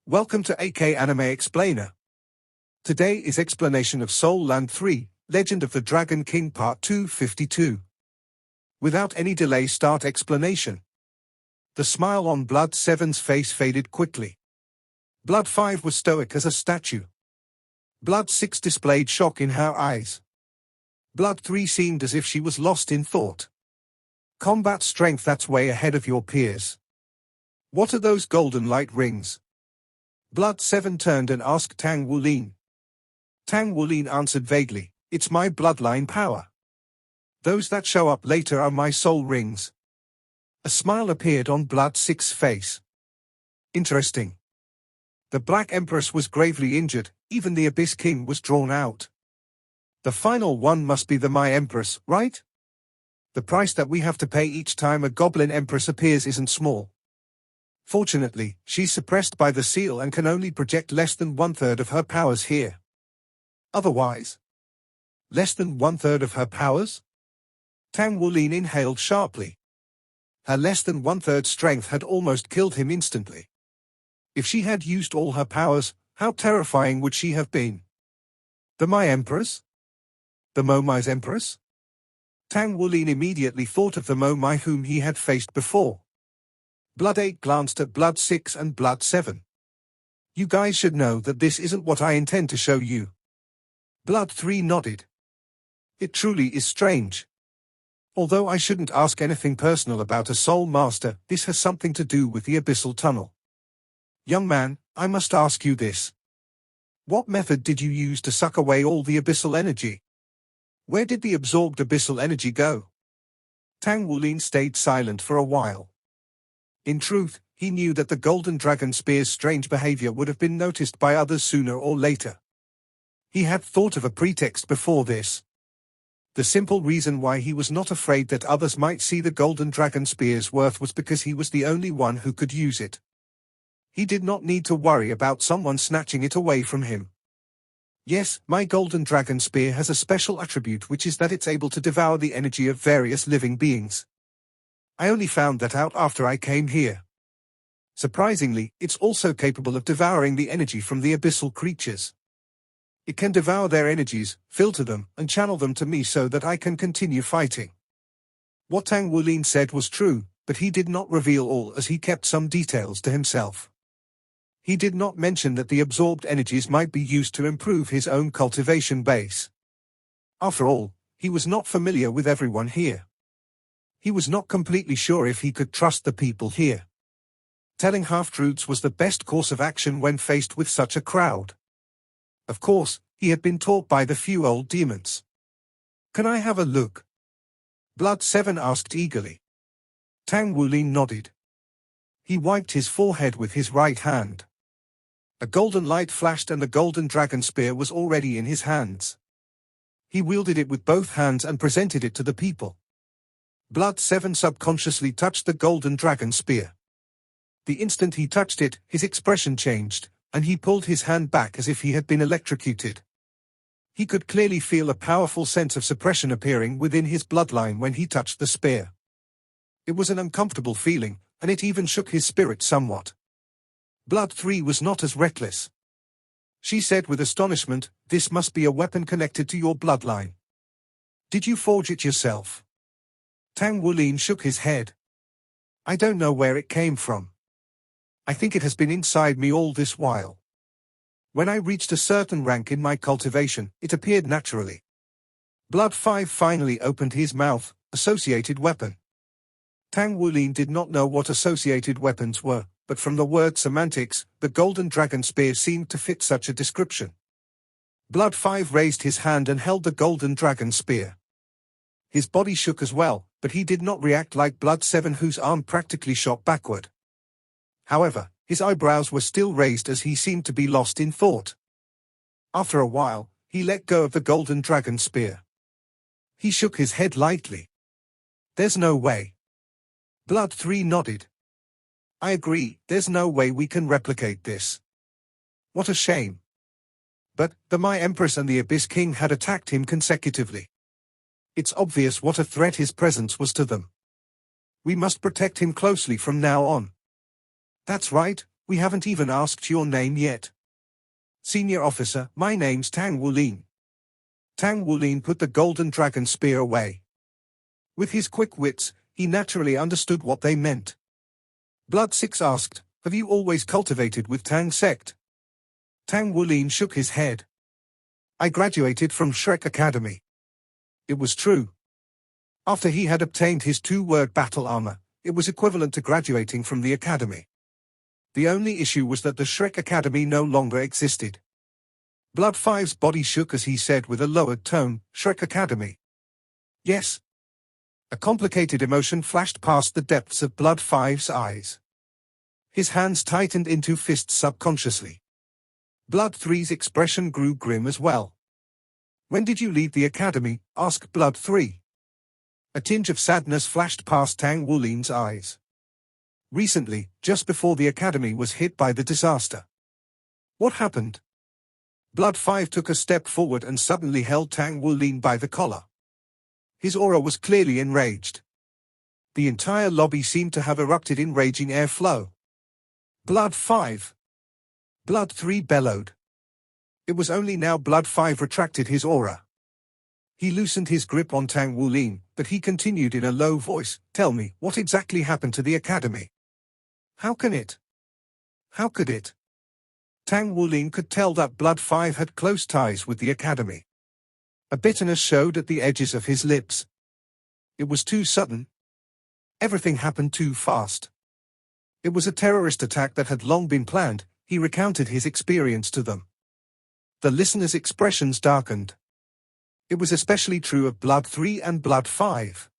Welcome to AK Anime Explainer. Today is explanation of Soul Land 3, Legend of the Dragon King Part 252. Without any delay, start explanation. The smile on Blood 7's face faded quickly. Blood 5 was stoic as a statue. Blood 6 displayed shock in her eyes. Blood 3 seemed as if she was lost in thought. Combat strength, that's way ahead of your peers. What are those golden light rings? Blood 7 turned and asked Tang Wulin. Tang Wulin answered vaguely, "It's my bloodline power. Those that show up later are my soul rings." A smile appeared on Blood 6's face. Interesting. The Black Empress was gravely injured, even the Abyss King was drawn out. The final one must be the My Empress, right? The price that we have to pay each time a Goblin Empress appears isn't small. Fortunately, she's suppressed by the seal and can only project less than 1/3 of her powers here. Otherwise, less than 1/3 of her powers? Tang Wulin inhaled sharply. Her less than 1/3 strength had almost killed him instantly. If she had used all her powers, how terrifying would she have been? The My Empress? The Momai's Empress? Tang Wulin immediately thought of the Momai whom he had faced before. Blood 8 glanced at Blood 6 and Blood 7. "You guys should know that this isn't what I intend to show you." Blood 3 nodded. "It truly is strange. Although I shouldn't ask anything personal about a soul master, this has something to do with the abyssal tunnel. Young man, I must ask you this. What method did you use to suck away all the abyssal energy? Where did the absorbed abyssal energy go?" Tang Wulin stayed silent for a while. In truth, he knew that the Golden Dragon Spear's strange behavior would have been noticed by others sooner or later. He had thought of a pretext before this. The simple reason why he was not afraid that others might see the Golden Dragon Spear's worth was because he was the only one who could use it. He did not need to worry about someone snatching it away from him. "Yes, my Golden Dragon Spear has a special attribute, which is that it's able to devour the energy of various living beings. I only found that out after I came here. Surprisingly, it's also capable of devouring the energy from the abyssal creatures. It can devour their energies, filter them, and channel them to me so that I can continue fighting." What Tang Wulin said was true, but he did not reveal all as he kept some details to himself. He did not mention that the absorbed energies might be used to improve his own cultivation base. After all, he was not familiar with everyone here. He was not completely sure if he could trust the people here. Telling half-truths was the best course of action when faced with such a crowd. Of course, he had been taught by the few old demons. "Can I have a look?" Blood 7 asked eagerly. Tang Wulin nodded. He wiped his forehead with his right hand. A golden light flashed and the Golden Dragon Spear was already in his hands. He wielded it with both hands and presented it to the people. Blood 7 subconsciously touched the Golden Dragon Spear. The instant he touched it, his expression changed, and he pulled his hand back as if he had been electrocuted. He could clearly feel a powerful sense of suppression appearing within his bloodline when he touched the spear. It was an uncomfortable feeling, and it even shook his spirit somewhat. Blood 3 was not as reckless. She said with astonishment, "This must be a weapon connected to your bloodline. Did you forge it yourself?" Tang Wulin shook his head. "I don't know where it came from. I think it has been inside me all this while. When I reached a certain rank in my cultivation, it appeared naturally." Blood 5 finally opened his mouth. "Associated weapon." Tang Wulin did not know what associated weapons were, but from the word semantics, the Golden Dragon Spear seemed to fit such a description. Blood 5 raised his hand and held the Golden Dragon Spear. His body shook as well, but he did not react like Blood 7, whose arm practically shot backward. However, his eyebrows were still raised as he seemed to be lost in thought. After a while, he let go of the Golden Dragon Spear. He shook his head lightly. "There's no way." Blood 3 nodded. "I agree, there's no way we can replicate this. What a shame." But the My Empress and the Abyss King had attacked him consecutively. It's obvious what a threat his presence was to them. We must protect him closely from now on. That's right, We haven't even asked your name yet. Senior officer, my name's Tang Wulin. Tang Wulin put the golden dragon spear away. With his quick wits, he naturally understood what they meant. Blood 6 asked, have you always cultivated with Tang sect? Tang Wulin shook his head. I graduated from Shrek Academy. It was true. After he had obtained his 2-word battle armor, it was equivalent to graduating from the academy. The only issue was that the Shrek Academy no longer existed. Blood 5's body shook as he said with a lowered tone, Shrek Academy. Yes. A complicated emotion flashed past the depths of Blood 5's eyes. His hands tightened into fists subconsciously. Blood 3's expression grew grim as well. When did you leave the academy? Asked Blood 3. A tinge of sadness flashed past Tang Wulin's eyes. Recently, just before the academy was hit by the disaster. What happened? Blood 5 took a step forward and suddenly held Tang Wulin by the collar. His aura was clearly enraged. The entire lobby seemed to have erupted in raging airflow. Blood 5. Blood 3 bellowed. It was only now Blood 5 retracted his aura. He loosened his grip on Tang Wulin, but he continued in a low voice, tell me, what exactly happened to the academy? How could it? Tang Wulin could tell that Blood 5 had close ties with the academy. A bitterness showed at the edges of his lips. It was too sudden. Everything happened too fast. It was a terrorist attack that had long been planned, he recounted his experience to them. The listeners' expressions darkened. It was especially true of Blood 3 and Blood 5.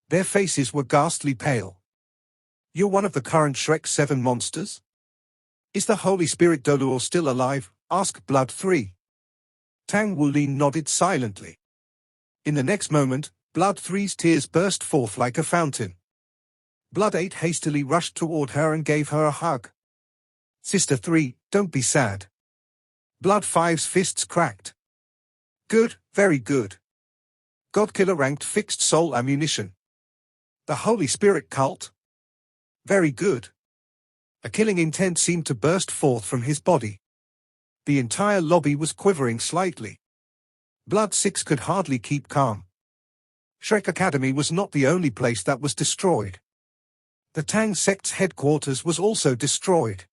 Their faces were ghastly pale. You're one of the current Shrek 7 monsters? Is the Holy Spirit Douluo still alive? Asked Blood 3. Tang Wulin nodded silently. In the next moment, Blood 3's tears burst forth like a fountain. Blood 8 hastily rushed toward her and gave her a hug. Sister 3, don't be sad. Blood 5's fists cracked. Good, very good. Godkiller ranked fixed soul ammunition. The Holy Spirit cult? Very good. A killing intent seemed to burst forth from his body. The entire lobby was quivering slightly. Blood 6 could hardly keep calm. Shrek Academy was not the only place that was destroyed. The Tang sect's headquarters was also destroyed.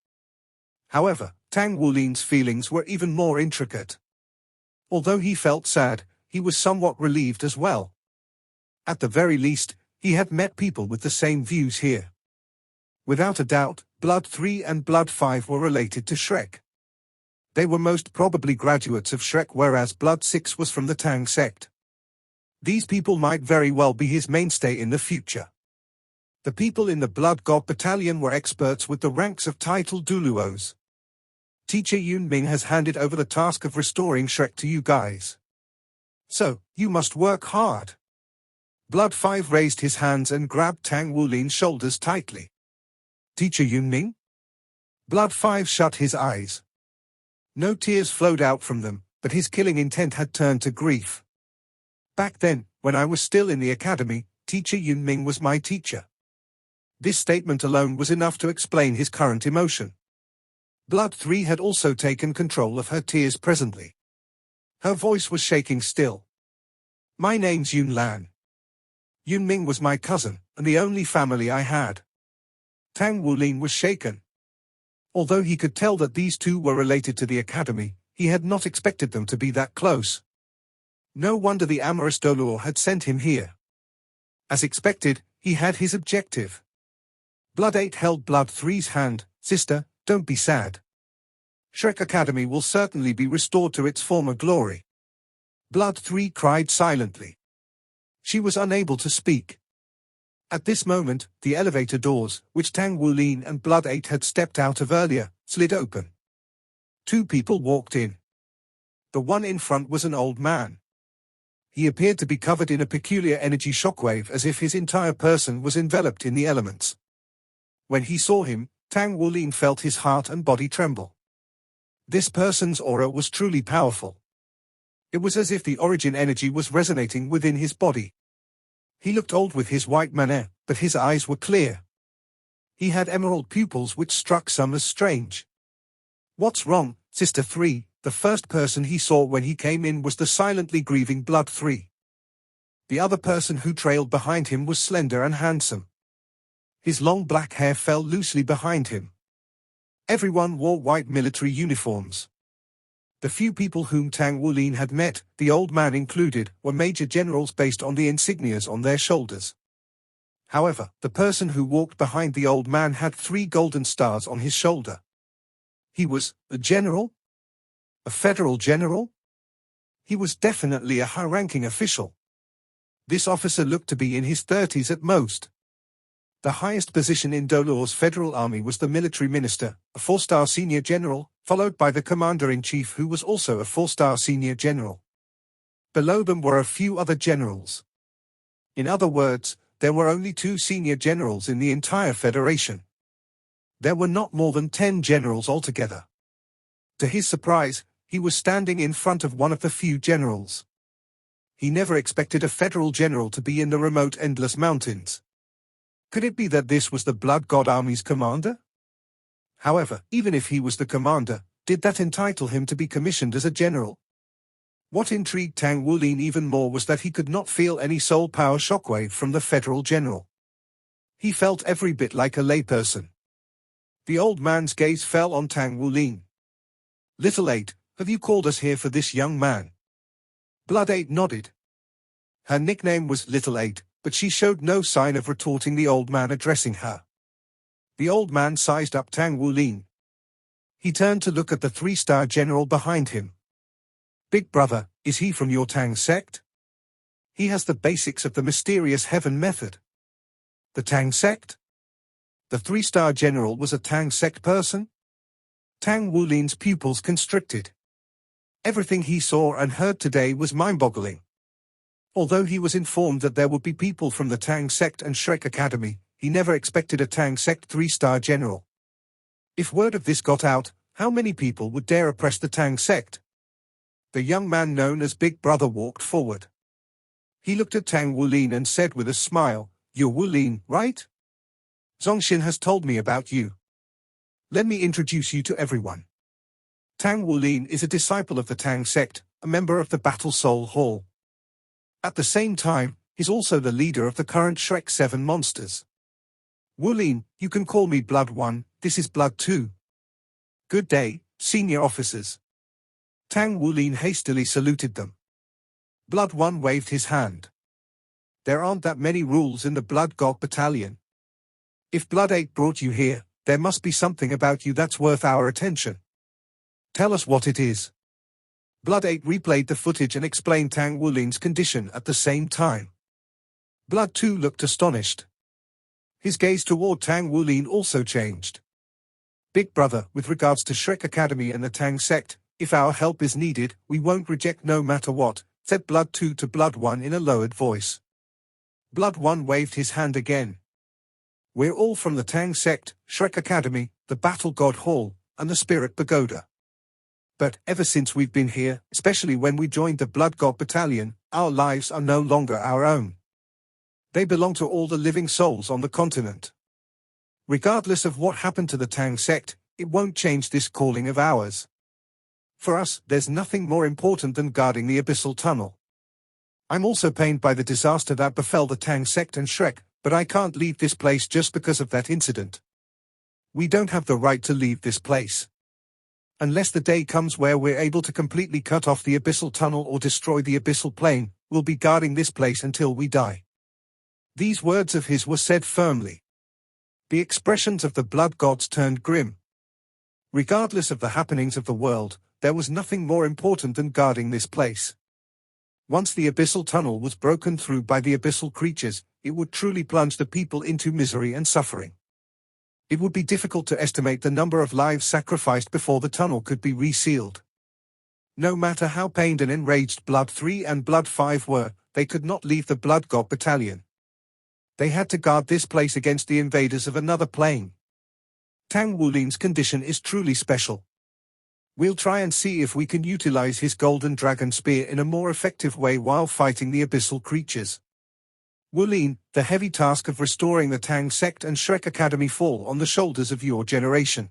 However, Tang Wulin's feelings were even more intricate. Although he felt sad, he was somewhat relieved as well. At the very least, he had met people with the same views here. Without a doubt, Blood 3 and Blood 5 were related to Shrek. They were most probably graduates of Shrek, whereas Blood 6 was from the Tang sect. These people might very well be his mainstay in the future. The people in the Blood God Battalion were experts with the ranks of titled Douluos. Teacher Yun Ming has handed over the task of restoring Shrek to you guys. So, you must work hard. Blood 5 raised his hands and grabbed Tang Wulin's shoulders tightly. Teacher Yun Ming? Blood 5 shut his eyes. No tears flowed out from them, but his killing intent had turned to grief. Back then, when I was still in the academy, Teacher Yun Ming was my teacher. This statement alone was enough to explain his current emotion. Blood 3 had also taken control of her tears presently. Her voice was shaking still. My name's Yun Lan. Yun Ming was my cousin, and the only family I had. Tang Wulin was shaken. Although he could tell that these two were related to the academy, he had not expected them to be that close. No wonder the amorous Douluo had sent him here. As expected, he had his objective. Blood 8 held Blood 3's hand. Sister, don't be sad. Shrek Academy will certainly be restored to its former glory. Blood 3 cried silently. She was unable to speak. At this moment, the elevator doors, which Tang Wulin and Blood 8 had stepped out of earlier, slid open. Two people walked in. The one in front was an old man. He appeared to be covered in a peculiar energy shockwave, as if his entire person was enveloped in the elements. When he saw him, Tang Wulin felt his heart and body tremble. This person's aura was truly powerful. It was as if the origin energy was resonating within his body. He looked old with his white mane, but his eyes were clear. He had emerald pupils which struck some as strange. "What's wrong, Sister 3? The first person he saw when he came in was the silently grieving Blood 3. The other person who trailed behind him was slender and handsome. His long black hair fell loosely behind him. Everyone wore white military uniforms. The few people whom Tang Wulin had met, the old man included, were major generals based on the insignias on their shoulders. However, the person who walked behind the old man had 3 golden stars on his shoulder. He was a general? A federal general? He was definitely a high-ranking official. This officer looked to be in his 30s at most. The highest position in Douluo's federal army was the military minister, a 4-star senior general, followed by the commander-in-chief who was also a 4-star senior general. Below them were a few other generals. In other words, there were only 2 senior generals in the entire federation. There were not more than 10 generals altogether. To his surprise, he was standing in front of one of the few generals. He never expected a federal general to be in the remote endless mountains. Could it be that this was the Blood God Army's commander? However, even if he was the commander, did that entitle him to be commissioned as a general? What intrigued Tang Wulin even more was that he could not feel any soul power shockwave from the federal general. He felt every bit like a layperson. The old man's gaze fell on Tang Wulin. "Little 8, have you called us here for this young man?" Blood 8 nodded. Her nickname was Little 8, but she showed no sign of retorting the old man addressing her. The old man sized up Tang Wulin. He turned to look at the 3-star general behind him. "Big brother, is he from your Tang sect? He has the basics of the mysterious heaven method." The Tang sect? The 3-star general was a Tang sect person? Tang Wulin's pupils constricted. Everything he saw and heard today was mind-boggling. Although he was informed that there would be people from the Tang sect and Shrek Academy, he never expected a Tang sect 3-star general. If word of this got out, how many people would dare oppress the Tang sect? The young man known as Big Brother walked forward. He looked at Tang Wulin and said with a smile, "You're Wulin, right? Zongxin has told me about you. Let me introduce you to everyone. Tang Wulin is a disciple of the Tang sect, a member of the Battle Soul Hall. At the same time, he's also the leader of the current Shrek 7 monsters. Wulin, you can call me Blood 1, this is Blood 2. Good day, senior officers." Tang Wulin hastily saluted them. Blood 1 waved his hand. "There aren't that many rules in the Blood God Battalion. If Blood 8 brought you here, there must be something about you that's worth our attention. Tell us what it is." Blood 8 replayed the footage and explained Tang Wulin's condition at the same time. Blood 2 looked astonished. His gaze toward Tang Wulin also changed. "Big brother, with regards to Shrek Academy and the Tang sect, if our help is needed, we won't reject no matter what," said Blood 2 to Blood 1 in a lowered voice. Blood 1 waved his hand again. "We're all from the Tang sect, Shrek Academy, the Battle God Hall, and the Spirit Pagoda. But ever since we've been here, especially when we joined the Blood God Battalion, our lives are no longer our own. They belong to all the living souls on the continent. Regardless of what happened to the Tang sect, it won't change this calling of ours. For us, there's nothing more important than guarding the Abyssal Tunnel. I'm also pained by the disaster that befell the Tang sect and Shrek, but I can't leave this place just because of that incident. We don't have the right to leave this place. Unless the day comes where we're able to completely cut off the Abyssal Tunnel or destroy the Abyssal Plane, we'll be guarding this place until we die." These words of his were said firmly. The expressions of the blood gods turned grim. Regardless of the happenings of the world, there was nothing more important than guarding this place. Once the Abyssal Tunnel was broken through by the abyssal creatures, it would truly plunge the people into misery and suffering. It would be difficult to estimate the number of lives sacrificed before the tunnel could be resealed. No matter how pained and enraged Blood 3 and Blood 5 were, they could not leave the Blood God Battalion. They had to guard this place against the invaders of another plane. Tang Wulin's condition is truly special. We'll try and see if we can utilize his golden dragon spear in a more effective way while fighting the abyssal creatures. Wulin, the heavy task of restoring the Tang sect and Shrek Academy fall on the shoulders of your generation.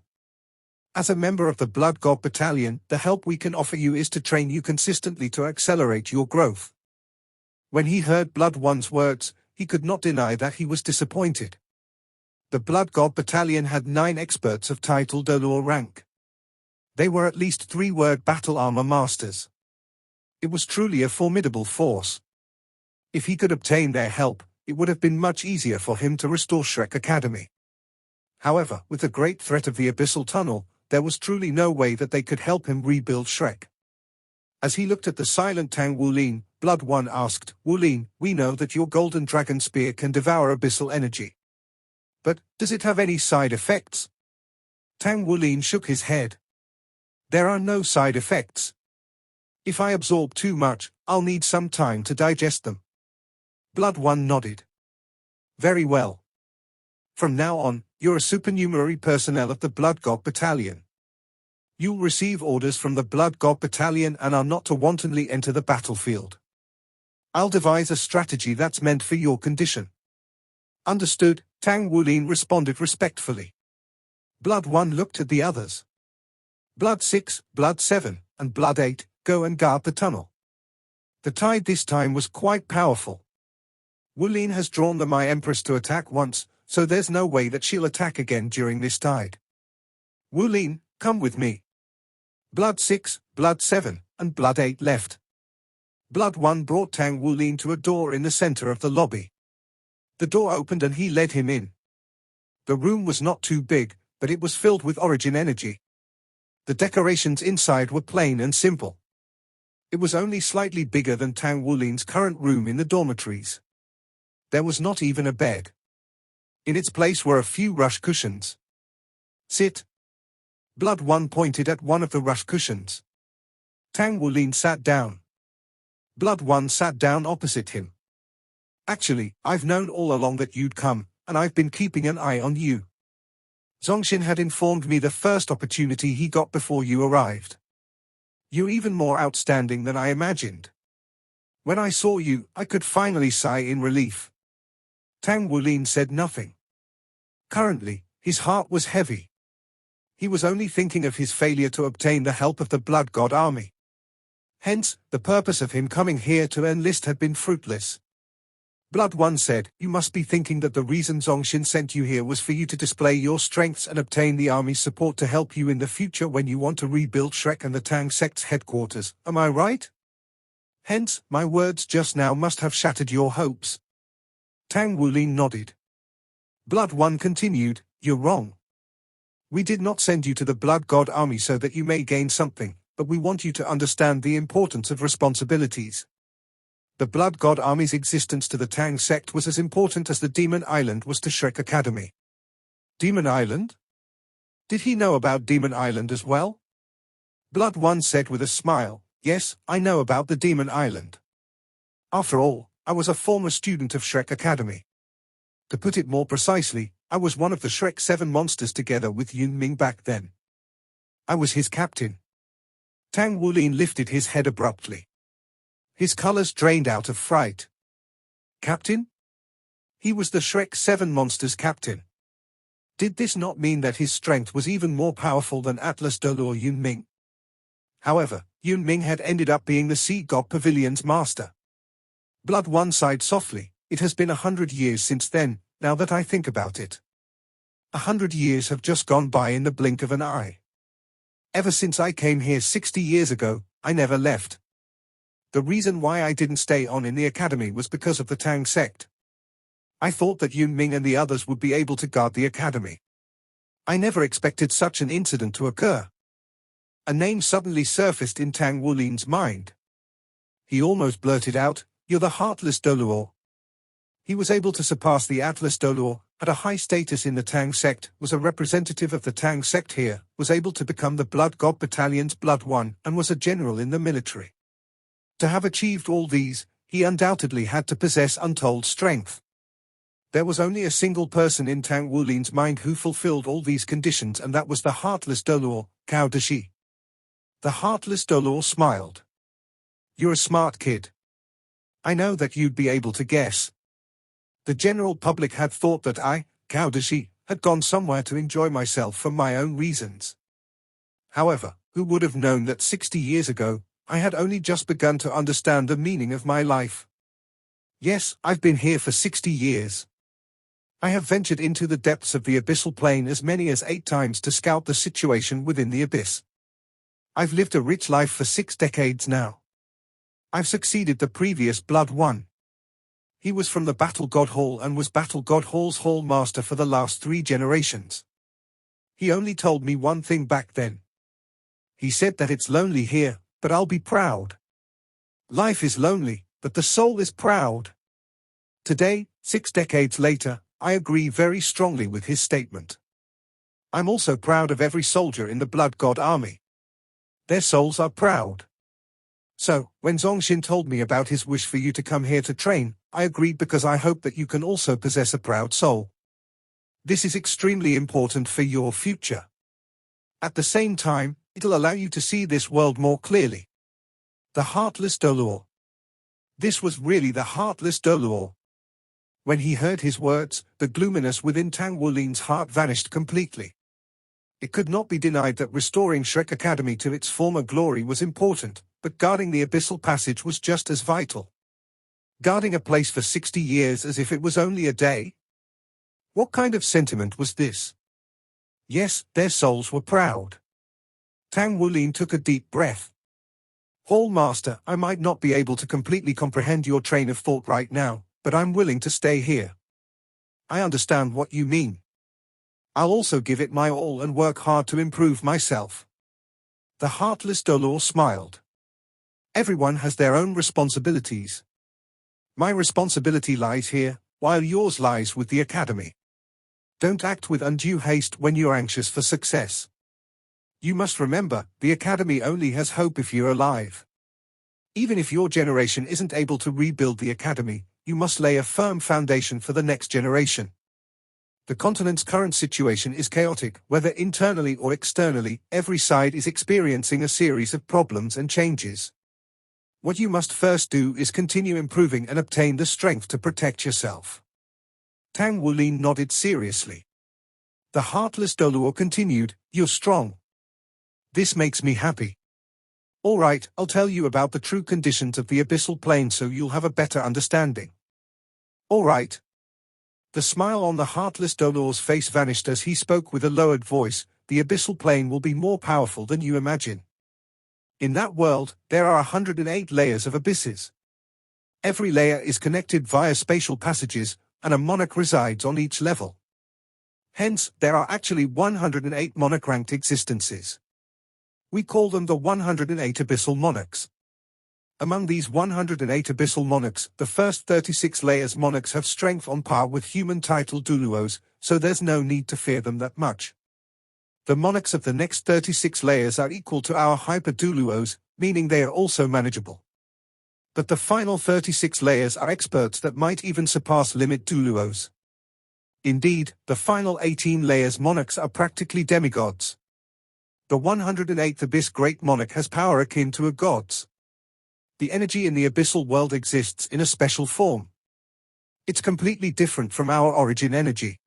As a member of the Blood God Battalion, the help we can offer you is to train you consistently to accelerate your growth. When he heard Blood One's words, he could not deny that he was disappointed. The Blood God Battalion had 9 experts of title Douluo rank. They were at least 3-word battle armor masters. It was truly a formidable force. If he could obtain their help, it would have been much easier for him to restore Shrek Academy. However, with the great threat of the Abyssal Tunnel, there was truly no way that they could help him rebuild Shrek. As he looked at the silent Tang Wulin, Blood One asked, "Wulin, we know that your Golden Dragon Spear can devour abyssal energy. But, does it have any side effects?" Tang Wulin shook his head. "There are no side effects. If I absorb too much, I'll need some time to digest them." Blood One nodded. "Very well. From now on, you're a supernumerary personnel of the Blood God Battalion. You'll receive orders from the Blood God Battalion and are not to wantonly enter the battlefield. I'll devise a strategy that's meant for your condition." "Understood," Tang Wulin responded respectfully. Blood One looked at the others. "Blood 6, Blood 7, and Blood 8, go and guard the tunnel." The tide this time was quite powerful. Wulin has drawn the My Empress to attack once, so there's no way that she'll attack again during this tide. "Wulin, come with me." Blood 6, Blood 7, and Blood 8 left. Blood 1 brought Tang Wulin to a door in the center of the lobby. The door opened and he led him in. The room was not too big, but it was filled with origin energy. The decorations inside were plain and simple. It was only slightly bigger than Tang Wulin's current room in the dormitories. There was not even a bed. In its place were a few rush cushions. "Sit." Blood One pointed at one of the rush cushions. Tang Wulin sat down. Blood One sat down opposite him. "Actually, I've known all along that you'd come, and I've been keeping an eye on you. Zongshin had informed me the first opportunity he got before you arrived. You're even more outstanding than I imagined. When I saw you, I could finally sigh in relief." Tang Wulin said nothing. Currently, his heart was heavy. He was only thinking of his failure to obtain the help of the Blood God Army. Hence, the purpose of him coming here to enlist had been fruitless. Blood One said, "You must be thinking that the reason Zongshin sent you here was for you to display your strengths and obtain the army's support to help you in the future when you want to rebuild Shrek and the Tang sect's headquarters, am I right? Hence, my words just now must have shattered your hopes." Tang Wulin nodded. Blood One continued, "You're wrong. We did not send you to the Blood God Army so that you may gain something, but we want you to understand the importance of responsibilities. The Blood God Army's existence to the Tang sect was as important as the Demon Island was to Shrek Academy." Demon Island? Did he know about Demon Island as well? Blood One said with a smile, "Yes, I know about the Demon Island. After all, I was a former student of Shrek Academy. To put it more precisely, I was one of the Shrek 7 monsters together with Yun Ming back then. I was his captain." Tang Wulin lifted his head abruptly. His colors drained out of fright. Captain? He was the Shrek 7 monster's captain. Did this not mean that his strength was even more powerful than Heartless Douluo Yun Ming? However, Yun Ming had ended up being the Sea God Pavilion's master. Blood One sighed softly. "It has been 100 years since then, now that I think about it. 100 years have just gone by in the blink of an eye. Ever since I came here 60 years ago, I never left. The reason why I didn't stay on in the academy was because of the Tang sect. I thought that Yun Ming and the others would be able to guard the academy. I never expected such an incident to occur." A name suddenly surfaced in Tang Wulin's mind. He almost blurted out, "You're the Heartless Douluo." He was able to surpass the Heartless Douluo, had a high status in the Tang sect, was a representative of the Tang sect here, was able to become the Blood God Battalion's Blood One, and was a general in the military. To have achieved all these, he undoubtedly had to possess untold strength. There was only a single person in Tang Wulin's mind who fulfilled all these conditions, and that was the Heartless Douluo, Cao Dashi. The Heartless Douluo smiled. "You're a smart kid. I know that you'd be able to guess. The general public had thought that I, Kaudashi, had gone somewhere to enjoy myself for my own reasons. However, who would have known that 60 years ago, I had only just begun to understand the meaning of my life? Yes, I've been here for 60 years. I have ventured into the depths of the abyssal plane as many as 8 times to scout the situation within the abyss. I've lived a rich life for 6 decades now. I've succeeded the previous Blood One. He was from the Battle God Hall and was Battle God Hall's Hall Master for the last 3 generations. He only told me one thing back then. He said that it's lonely here, but I'll be proud. Life is lonely, but the soul is proud. Today, 6 decades later, I agree very strongly with his statement. I'm also proud of every soldier in the Blood God Army. Their souls are proud. So, when Zongshin told me about his wish for you to come here to train, I agreed because I hope that you can also possess a proud soul. This is extremely important for your future. At the same time, it'll allow you to see this world more clearly. The Heartless Douluo. This was really the Heartless Douluo. When he heard his words, the gloominess within Tang Wulin's heart vanished completely. It could not be denied that restoring Shrek Academy to its former glory was important, but guarding the abyssal passage was just as vital. Guarding a place for 60 years as if it was only a day? What kind of sentiment was this? Yes, their souls were proud. Tang Wulin took a deep breath. Hall Master, I might not be able to completely comprehend your train of thought right now, but I'm willing to stay here. I understand what you mean. I'll also give it my all and work hard to improve myself. The Heartless Douluo smiled. Everyone has their own responsibilities. My responsibility lies here, while yours lies with the Academy. Don't act with undue haste when you're anxious for success. You must remember, the Academy only has hope if you're alive. Even if your generation isn't able to rebuild the Academy, you must lay a firm foundation for the next generation. The continent's current situation is chaotic, whether internally or externally. Every side is experiencing a series of problems and changes. What you must first do is continue improving and obtain the strength to protect yourself. Tang Wulin nodded seriously. The Heartless Douluo continued, You're strong. This makes me happy. All right, I'll tell you about the true conditions of the abyssal plane so you'll have a better understanding. All right. The smile on the Heartless Douluo's face vanished as he spoke with a lowered voice. The abyssal plane will be more powerful than you imagine. In that world, there are 108 layers of abysses. Every layer is connected via spatial passages, and a monarch resides on each level. Hence, there are actually 108 monarch-ranked existences. We call them the 108 abyssal monarchs. Among these 108 abyssal monarchs, the first 36 layers monarchs have strength on par with human title Douluos, so there's no need to fear them that much. The monarchs of the next 36 layers are equal to our hyper Douluos, meaning they are also manageable. But the final 36 layers are experts that might even surpass limit Douluos. Indeed, the final 18 layers monarchs are practically demigods. The 108th Abyss Great Monarch has power akin to a god's. The energy in the abyssal world exists in a special form. It's completely different from our origin energy.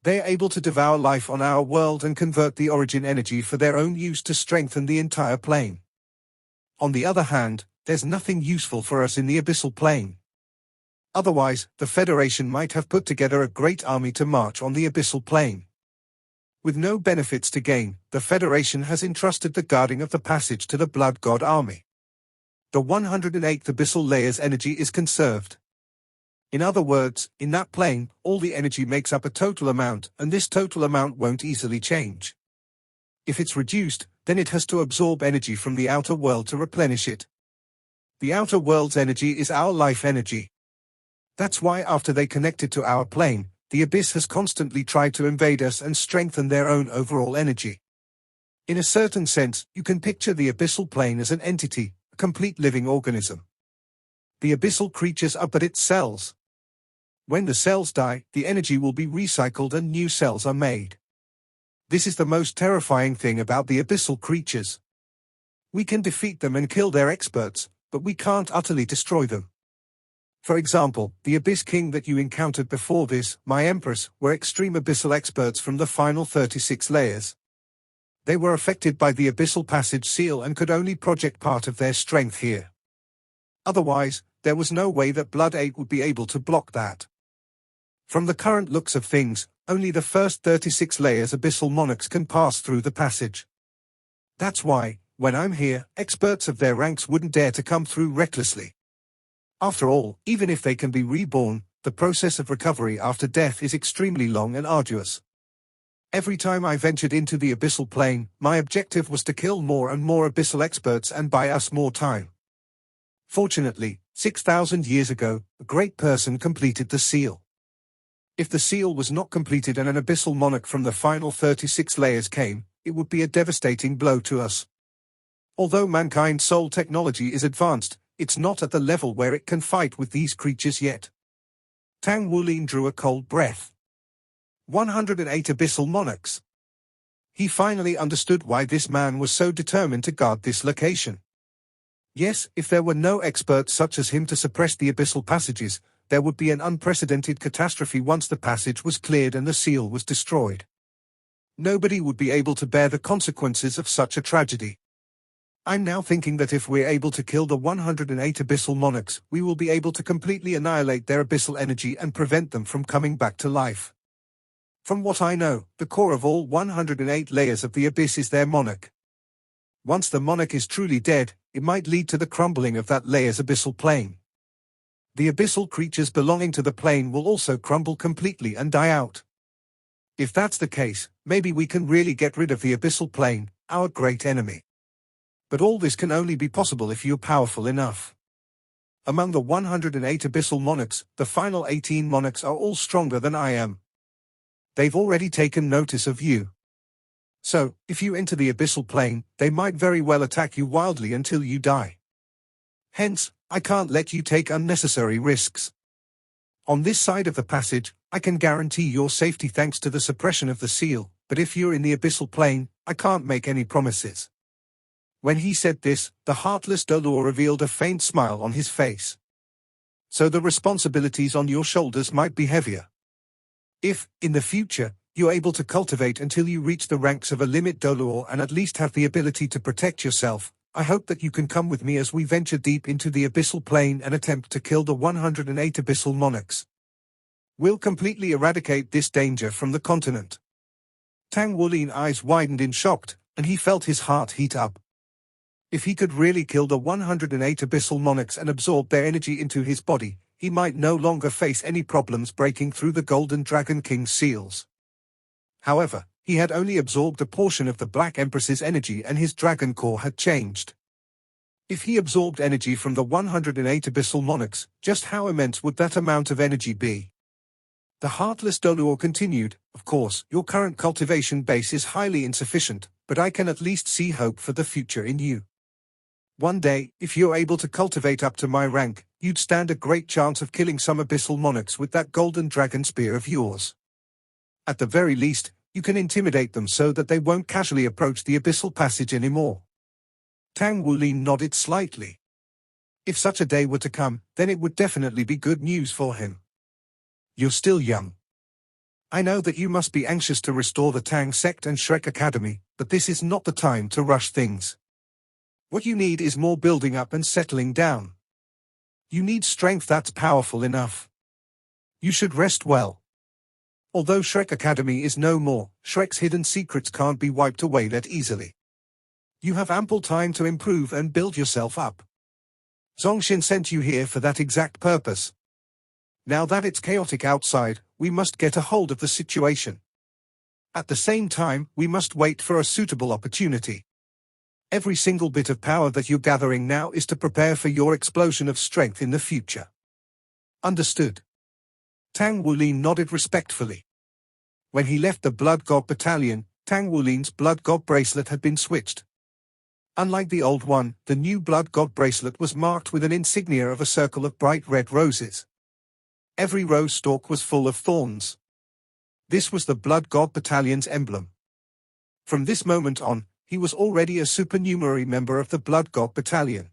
They are able to devour life on our world and convert the origin energy for their own use to strengthen the entire plane. On the other hand, there's nothing useful for us in the abyssal plane. Otherwise, the Federation might have put together a great army to march on the abyssal plane. With no benefits to gain, the Federation has entrusted the guarding of the passage to the Blood God Army. The 108th abyssal layer's energy is conserved. In other words, in that plane, all the energy makes up a total amount, and this total amount won't easily change. If it's reduced, then it has to absorb energy from the outer world to replenish it. The outer world's energy is our life energy. That's why after they connected to our plane, the abyss has constantly tried to invade us and strengthen their own overall energy. In a certain sense, you can picture the abyssal plane as an entity, a complete living organism. The abyssal creatures are but its cells. When the cells die, the energy will be recycled and new cells are made. This is the most terrifying thing about the abyssal creatures. We can defeat them and kill their experts, but we can't utterly destroy them. For example, the Abyss King that you encountered before this, my Empress, were extreme abyssal experts from the final 36 layers. They were affected by the Abyssal Passage seal and could only project part of their strength here. Otherwise, there was no way that Blood 8 would be able to block that. From the current looks of things, only the first 36 layers Abyssal Monarchs can pass through the passage. That's why, when I'm here, experts of their ranks wouldn't dare to come through recklessly. After all, even if they can be reborn, the process of recovery after death is extremely long and arduous. Every time I ventured into the Abyssal Plane, my objective was to kill more and more Abyssal experts and buy us more time. Fortunately, 6,000 years ago, a great person completed the seal. If the seal was not completed and an Abyssal Monarch from the final 36 layers came, it would be a devastating blow to us. Although mankind's soul technology is advanced, it's not at the level where it can fight with these creatures yet. Tang Wulin drew a cold breath. 108 Abyssal Monarchs. He finally understood why this man was so determined to guard this location. Yes, if there were no experts such as him to suppress the Abyssal passages, there would be an unprecedented catastrophe once the passage was cleared and the seal was destroyed. Nobody would be able to bear the consequences of such a tragedy. I'm now thinking that if we're able to kill the 108 Abyssal Monarchs, we will be able to completely annihilate their abyssal energy and prevent them from coming back to life. From what I know, the core of all 108 layers of the Abyss is their monarch. Once the monarch is truly dead, it might lead to the crumbling of that layer's abyssal plane. The abyssal creatures belonging to the plane will also crumble completely and die out. If that's the case, maybe we can really get rid of the abyssal plane, our great enemy. But all this can only be possible if you're powerful enough. Among the 108 Abyssal Monarchs, the final 18 monarchs are all stronger than I am. They've already taken notice of you. So, if you enter the abyssal plane, they might very well attack you wildly until you die. Hence, I can't let you take unnecessary risks. On this side of the passage, I can guarantee your safety thanks to the suppression of the seal, but if you're in the abyssal plane, I can't make any promises. When he said this, the Heartless Douluo revealed a faint smile on his face. So the responsibilities on your shoulders might be heavier. If, in the future, you're able to cultivate until you reach the ranks of a limit Douluo and at least have the ability to protect yourself, I hope that you can come with me as we venture deep into the abyssal plane and attempt to kill the 108 Abyssal Monarchs. We'll completely eradicate this danger from the continent. Tang Wulin's eyes widened in shock, and he felt his heart heat up. If he could really kill the 108 Abyssal Monarchs and absorb their energy into his body, he might no longer face any problems breaking through the Golden Dragon King's seals. However, he had only absorbed a portion of the Black Empress's energy and his dragon core had changed. If he absorbed energy from the 108 Abyssal Monarchs, just how immense would that amount of energy be? The Heartless Douluo continued, of course, your current cultivation base is highly insufficient, but I can at least see hope for the future in you. One day, if you're able to cultivate up to my rank, you'd stand a great chance of killing some Abyssal Monarchs with that golden dragon spear of yours. At the very least, you can intimidate them so that they won't casually approach the abyssal passage anymore. Tang Wulin nodded slightly. If such a day were to come, then it would definitely be good news for him. You're still young. I know that you must be anxious to restore the Tang sect and Shrek Academy, but this is not the time to rush things. What you need is more building up and settling down. You need strength that's powerful enough. You should rest well. Although Shrek Academy is no more, Shrek's hidden secrets can't be wiped away that easily. You have ample time to improve and build yourself up. Zongxin sent you here for that exact purpose. Now that it's chaotic outside, we must get a hold of the situation. At the same time, we must wait for a suitable opportunity. Every single bit of power that you're gathering now is to prepare for your explosion of strength in the future. Understood? Tang Wulin nodded respectfully. When he left the Blood God Battalion, Tang Wulin's Blood God bracelet had been switched. Unlike the old one, the new Blood God bracelet was marked with an insignia of a circle of bright red roses. Every rose stalk was full of thorns. This was the Blood God Battalion's emblem. From this moment on, he was already a supernumerary member of the Blood God Battalion.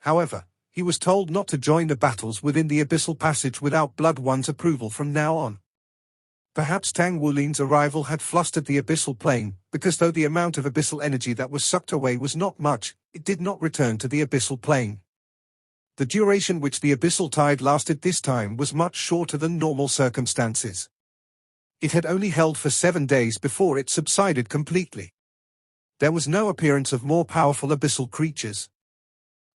However, He was told not to join the battles within the Abyssal Passage without Blood One's approval from now on. Perhaps Tang Wulin's arrival had flustered the Abyssal Plane, because though the amount of Abyssal energy that was sucked away was not much, it did not return to the Abyssal Plane. The duration which the Abyssal Tide lasted this time was much shorter than normal circumstances. It had only held for 7 days before it subsided completely. There was no appearance of more powerful abyssal creatures.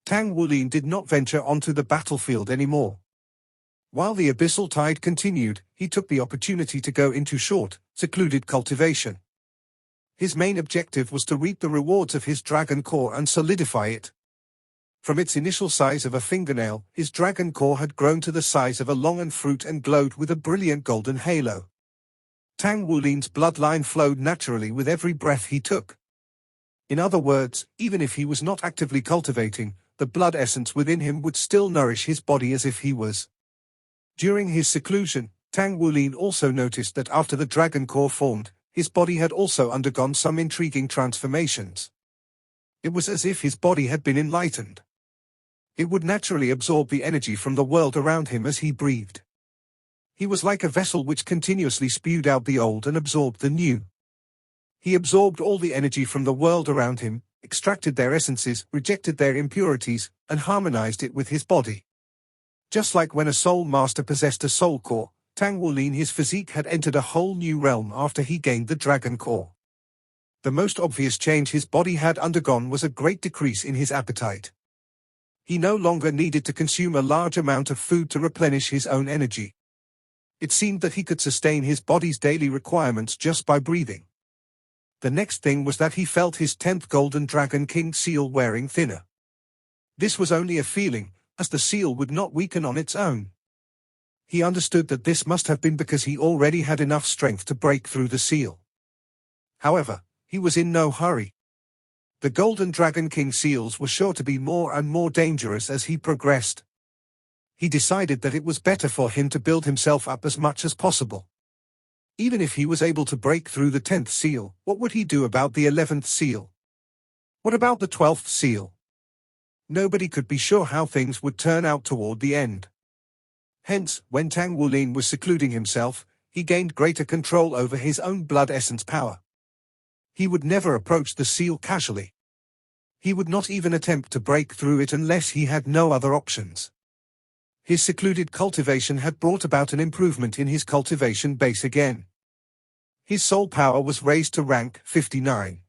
Tang Wulin did not venture onto the battlefield anymore. While the Abyssal Tide continued, he took the opportunity to go into short, secluded cultivation. His main objective was to reap the rewards of his dragon core and solidify it. From its initial size of a fingernail, his dragon core had grown to the size of a longan fruit and glowed with a brilliant golden halo. Tang Wulin's bloodline flowed naturally with every breath he took. In other words, even if he was not actively cultivating, the blood essence within him would still nourish his body as if he was. During his seclusion, Tang Wulin also noticed that after the dragon core formed, his body had also undergone some intriguing transformations. It was as if his body had been enlightened. It would naturally absorb the energy from the world around him as he breathed. He was like a vessel which continuously spewed out the old and absorbed the new. He absorbed all the energy from the world around him, extracted their essences, rejected their impurities, and harmonized it with his body. Just like when a soul master possessed a soul core, Tang Wulin his physique had entered a whole new realm after he gained the dragon core. The most obvious change his body had undergone was a great decrease in his appetite. He no longer needed to consume a large amount of food to replenish his own energy. It seemed that he could sustain his body's daily requirements just by breathing. The next thing was that he felt his 10th Golden Dragon King seal wearing thinner. This was only a feeling, as the seal would not weaken on its own. He understood that this must have been because he already had enough strength to break through the seal. However, he was in no hurry. The Golden Dragon King seals were sure to be more and more dangerous as he progressed. He decided that it was better for him to build himself up as much as possible. Even if he was able to break through the 10th seal, what would he do about the 11th seal? What about the 12th seal? Nobody could be sure how things would turn out toward the end. Hence, when Tang Wulin was secluding himself, he gained greater control over his own blood essence power. He would never approach the seal casually. He would not even attempt to break through it unless he had no other options. His secluded cultivation had brought about an improvement in his cultivation base again. His soul power was raised to rank 59.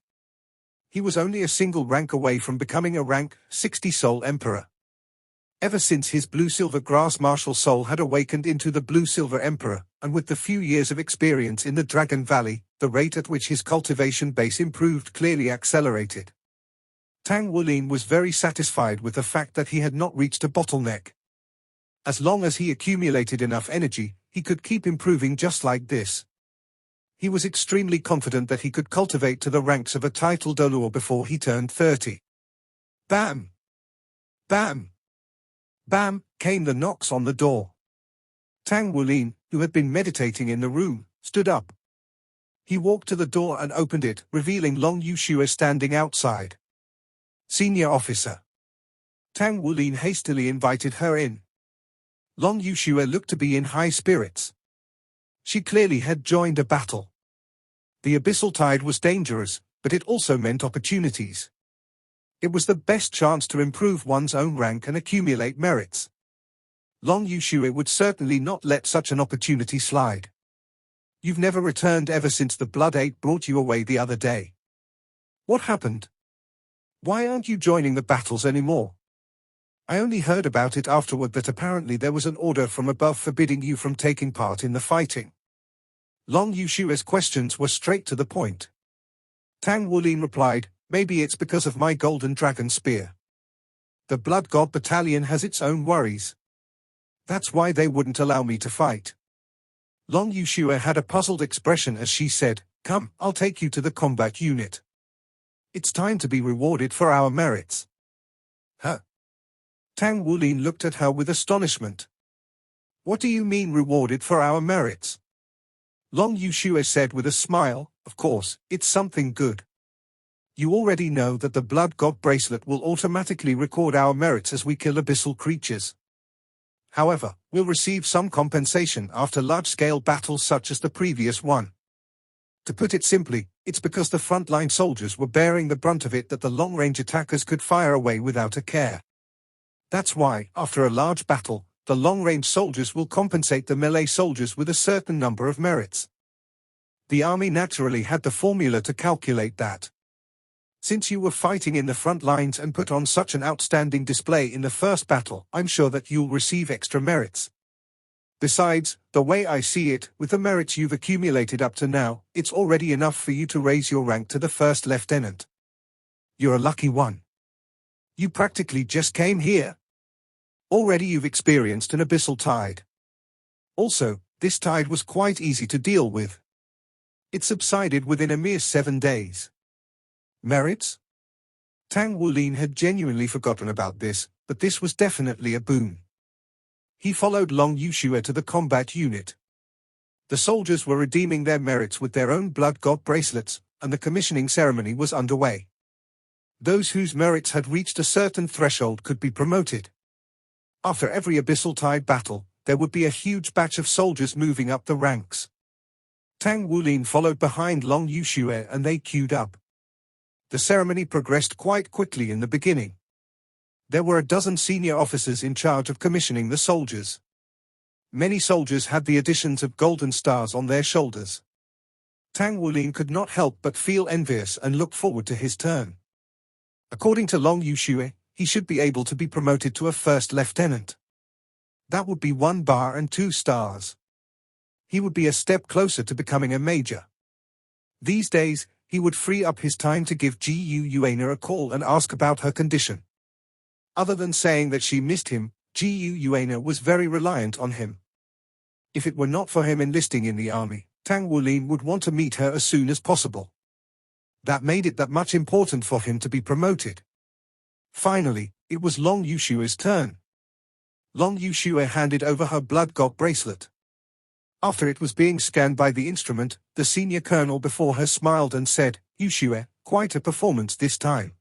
He was only a single rank away from becoming a rank 60 soul emperor. Ever since his blue-silver grass martial soul had awakened into the blue-silver emperor, and with the few years of experience in the Dragon Valley, the rate at which his cultivation base improved clearly accelerated. Tang Wulin was very satisfied with the fact that he had not reached a bottleneck. As long as he accumulated enough energy, he could keep improving just like this. He was extremely confident that he could cultivate to the ranks of a title Douluo before he turned 30. Bam! Bam! Bam! Came the knocks on the door. Tang Wulin, who had been meditating in the room, stood up. He walked to the door and opened it, revealing Long Yushua standing outside. Senior officer. Tang Wulin hastily invited her in. Long Yushua looked to be in high spirits. She clearly had joined a battle. The Abyssal Tide was dangerous, but it also meant opportunities. It was the best chance to improve one's own rank and accumulate merits. Long Yushua would certainly not let such an opportunity slide. You've never returned ever since the Blood 8 brought you away the other day. What happened? Why aren't you joining the battles anymore? I only heard about it afterward that apparently there was an order from above forbidding you from taking part in the fighting. Long Yushua's questions were straight to the point. Tang Wulin replied, maybe it's because of my golden dragon spear. The Blood God Battalion has its own worries. That's why they wouldn't allow me to fight. Long Yushua had a puzzled expression as she said, come, I'll take you to the combat unit. It's time to be rewarded for our merits. Huh? Tang Wulin looked at her with astonishment. What do you mean rewarded for our merits? Long Yushua said with a smile, of course, it's something good. You already know that the Blood God bracelet will automatically record our merits as we kill abyssal creatures. However, we'll receive some compensation after large-scale battles such as the previous one. To put it simply, it's because the frontline soldiers were bearing the brunt of it that the long-range attackers could fire away without a care. That's why, after a large battle, the long-range soldiers will compensate the melee soldiers with a certain number of merits. The army naturally had the formula to calculate that. Since you were fighting in the front lines and put on such an outstanding display in the first battle, I'm sure that you'll receive extra merits. Besides, the way I see it, with the merits you've accumulated up to now, it's already enough for you to raise your rank to the first lieutenant. You're a lucky one. You practically just came here. Already you've experienced an abyssal tide. Also, this tide was quite easy to deal with. It subsided within a mere 7 days. Merits? Tang Wulin had genuinely forgotten about this, but this was definitely a boon. He followed Long Yushue to the combat unit. The soldiers were redeeming their merits with their own Blood God bracelets, and the commissioning ceremony was underway. Those whose merits had reached a certain threshold could be promoted. After every abyssal tide battle, there would be a huge batch of soldiers moving up the ranks. Tang Wulin followed behind Long Yushue and they queued up. The ceremony progressed quite quickly in the beginning. There were a dozen senior officers in charge of commissioning the soldiers. Many soldiers had the additions of golden stars on their shoulders. Tang Wulin could not help but feel envious and look forward to his turn. According to Long Yushue, he should be able to be promoted to a first lieutenant. That would be 1 bar and 2 stars. He would be a step closer to becoming a major. These days, he would free up his time to give Gu Yuana a call and ask about her condition. Other than saying that she missed him, Gu Yuana was very reliant on him. If it were not for him enlisting in the army, Tang Wulin would want to meet her as soon as possible. That made it that much important for him to be promoted. Finally, it was Long Yushue's turn. Long Yushue handed over her Blood God bracelet. After it was being scanned by the instrument, the senior colonel before her smiled and said, "Yushue, quite a performance this time.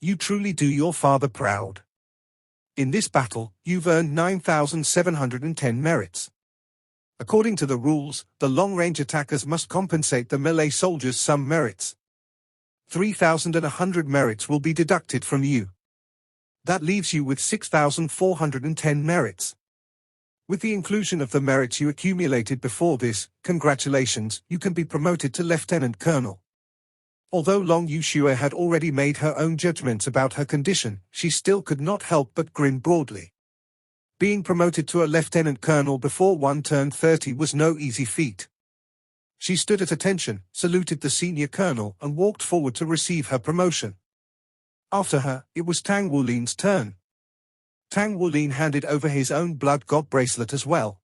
You truly do your father proud. In this battle, you've earned 9,710 merits. According to the rules, the long-range attackers must compensate the melee soldiers some merits. 3,100 merits will be deducted from you. That leaves you with 6,410 merits. With the inclusion of the merits you accumulated before this, congratulations, you can be promoted to lieutenant colonel." Although Long Yushue had already made her own judgments about her condition, she still could not help but grin broadly. Being promoted to a lieutenant colonel before one turned 30 was no easy feat. She stood at attention, saluted the senior colonel and walked forward to receive her promotion. After her, it was Tang Wulin's turn. Tang Wulin handed over his own Blood God bracelet as well.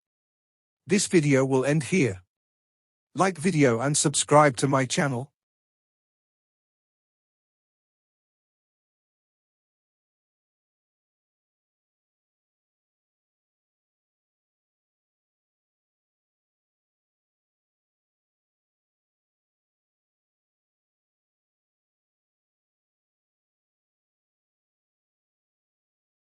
This video will end here. Like video and subscribe to my channel.